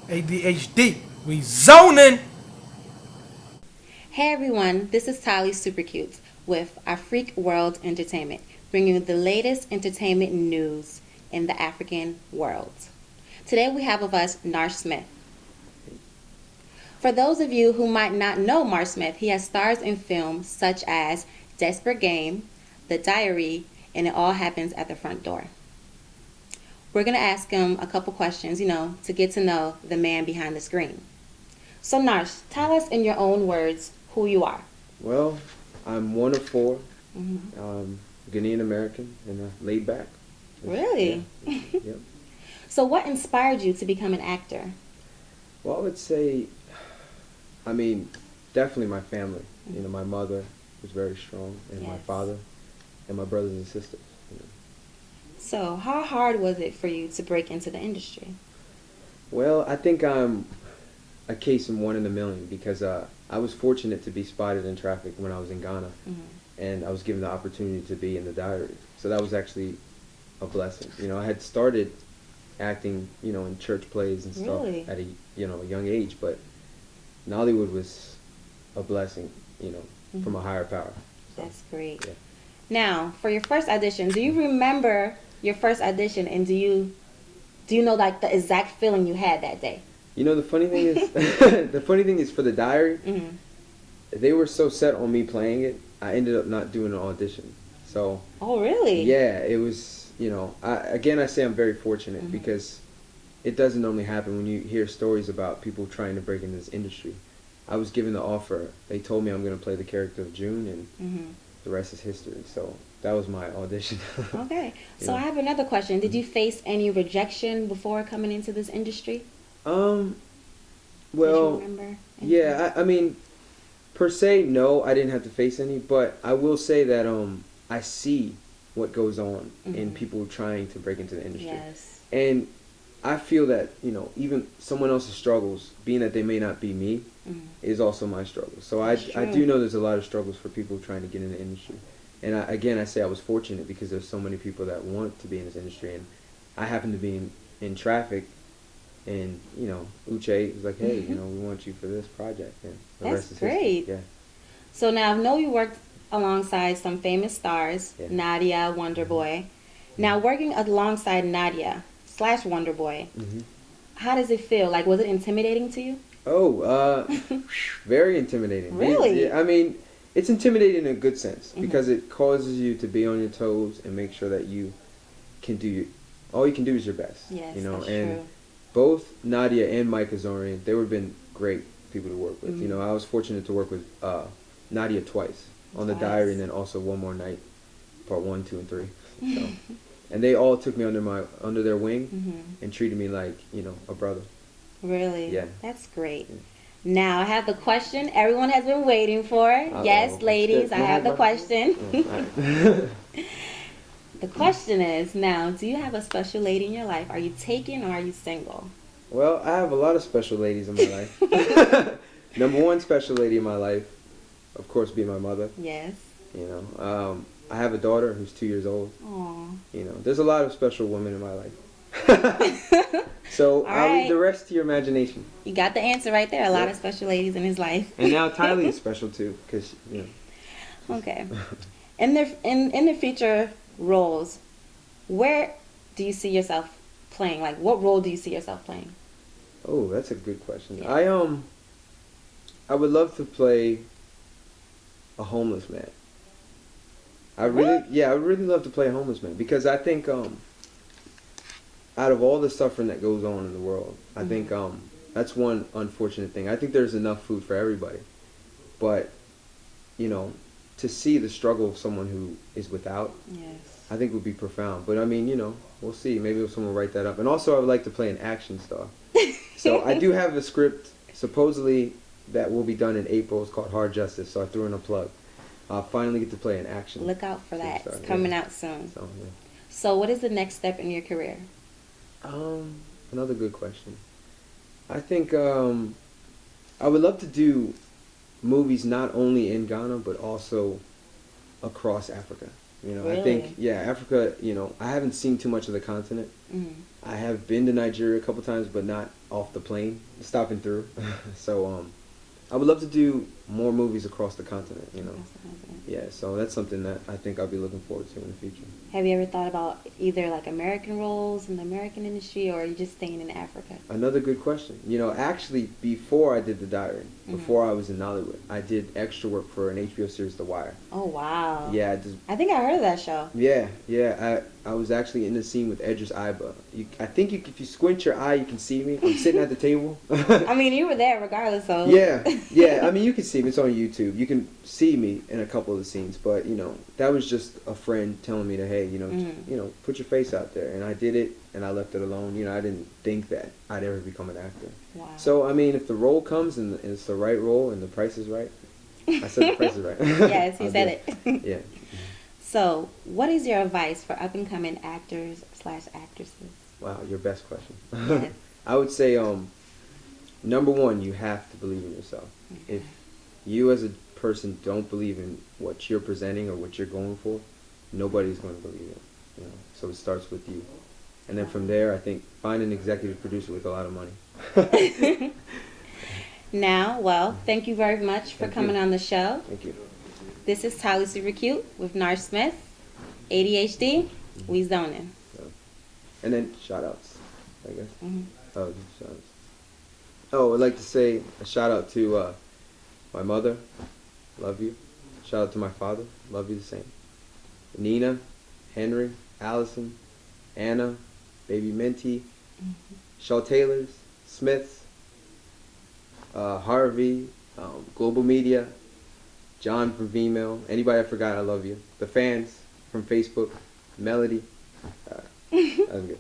ADHD. We zoning. Hey everyone, this is Tally Supercutes with AFRIQUE World Entertainment, bringing you the latest entertainment news in the African world. Today we have with us Narsh Smith. For those of you who might not know Marsh Smith, he has stars in films such as Desperate Game, The Diary, and It All Happens at the Front Door. We're going to ask him a couple questions, to get to know the man behind the screen. So Narsh, tell us in your own words who you are. Well, I'm one of four, Ghanaian American, and laid back. Really? Yeah. Yep. So what inspired you to become an actor? Well, I would say, definitely my family. My mother was very strong, and my Yes. father, and my brothers and sisters. So how hard was it for you to break into the industry? Well, I think I'm a case in one in a million because I was fortunate to be spotted in traffic when I was in Ghana, and I was given the opportunity to be in The Diary. So that was actually a blessing. I had started acting, in church plays and stuff Really? at a young age, but Nollywood was a blessing, from a higher power. So, That's great. yeah. Now, for your first audition, do you remember your first audition, and do you know like the exact feeling you had that day? The funny thing is, the funny thing is for The Diary, they were so set on me playing it, I ended up not doing an audition. So. Oh, really? Yeah, it was. I say I'm very fortunate because it doesn't normally happen when you hear stories about people trying to break into this industry. I was given the offer. They told me I'm going to play the character of June, and the rest is history. So that was my audition. Okay. So I have another question. Did you face any rejection before coming into this industry? Well, Did you remember? yeah, per se, no, I didn't have to face any, but I will say that I see what goes on in people trying to break into the industry. Yes. And I feel that, even someone else's struggles, being that they may not be me, is also my struggle. So I do know there's a lot of struggles for people trying to get in the industry. And I say I was fortunate because there's so many people that want to be in this industry. And I happen to be in traffic, and, Uche was like, hey, we want you for this project. And the That's rest is great. history. Yeah. So now I know you worked alongside some famous stars, Yeah. Nadia, Wonder Boy. Now working alongside Nadia / Wonder Boy, how does it feel? Like, was it intimidating to you? Oh, very intimidating. Really? Yeah, it's intimidating in a good sense because it causes you to be on your toes and make sure that you can all you can do is your best. Yes, and that's true. both Nadia and Mike Azorian, they would have been great people to work with. I was fortunate to work with Nadia twice on The Diary, and then also One More Night, part 1, 2, and 3. So, and they all took me under their wing and treated me like a brother. Really? Yeah. That's great. Now I have the question everyone has been waiting for. Yes, ladies, I have the question. The question is, now, do you have a special lady in your life? Are you taken or are you single? Well, I have a lot of special ladies in my life. Number one special lady in my life, of course, be my mother. Yes. I have a daughter who's 2 years old. Aww. There's a lot of special women in my life. So I'll leave the rest to your imagination. You got the answer right there. A lot of special ladies in his life. And now Tylee is special too, because Okay. In the future roles, where do you see yourself playing? Like, what role do you see yourself playing? Oh, that's a good question. Yeah. I would love to play a homeless man. I would really love to play a homeless man because I think out of all the suffering that goes on in the world, I think that's one unfortunate thing. I think there's enough food for everybody, but to see the struggle of someone who is without, Yes. I think would be profound. But we'll see. Maybe someone will write that up. And also, I would like to play an action star. So I do have a script supposedly that will be done in April. It's called Hard Justice. So I threw in a plug. I'll finally get to play an action. Look out for that. star, It's coming out soon. So, yeah. So what is the next step in your career? Another good question. I think I would love to do movies not only in Ghana but also across Africa. You know, Really? I think, yeah, Africa, you know, I haven't seen too much of the continent. Mhm. I have been to Nigeria a couple times, but not off the plane, stopping through. So, I would love to do more movies across the continent, you know. Across the continent. Yeah, so that's something that I think I'll be looking forward to in the future. Have you ever thought about either like American roles in the American industry, or are you just staying in Africa? Another good question. You know, actually, before I did The Diary, before I was in Nollywood, I did extra work for an HBO series, The Wire. Oh wow. Yeah, I think I heard of that show. yeah. I was actually in the scene with Edris Iba. I think if you squint your eye, you can see me. I'm sitting at the table. I mean, you were there regardless, so. Yeah. I mean, you can see me. It's on YouTube. You can see me in a couple of the scenes, but you know, that was just a friend telling me to, hey, you know, put your face out there, and I did it, and I left it alone. You know, I didn't think that I'd ever become an actor. Wow. So I mean, if the role comes and it's the right role and the price is right, I said the price is right. Yes, you said it. Yeah. So, what is your advice for up and coming actors/actresses? Wow, your best question. Yes. I would say, number one, you have to believe in yourself. Okay. If you as a person don't believe in what you're presenting or what you're going for, nobody's going to believe it. You know, so it starts with you, and then from there, I think find an executive producer with a lot of money. Now, well, thank you very much for Thank coming you. on the show. Thank you. This is Tally Super Cute with Narsh Smith. ADHD, we zoning. So, and then shout outs, I guess. Mhm. Oh, shout outs. Oh, I'd like to say a shout out to my mother, love you. Shout out to my father, love you the same. Nina, Henry, Allison, Anna, baby Minty, Shaw Taylors, Smiths, Harvey, Global Media, John from Vimeo, anybody I forgot, I love you. The fans from Facebook, Melody. That was good.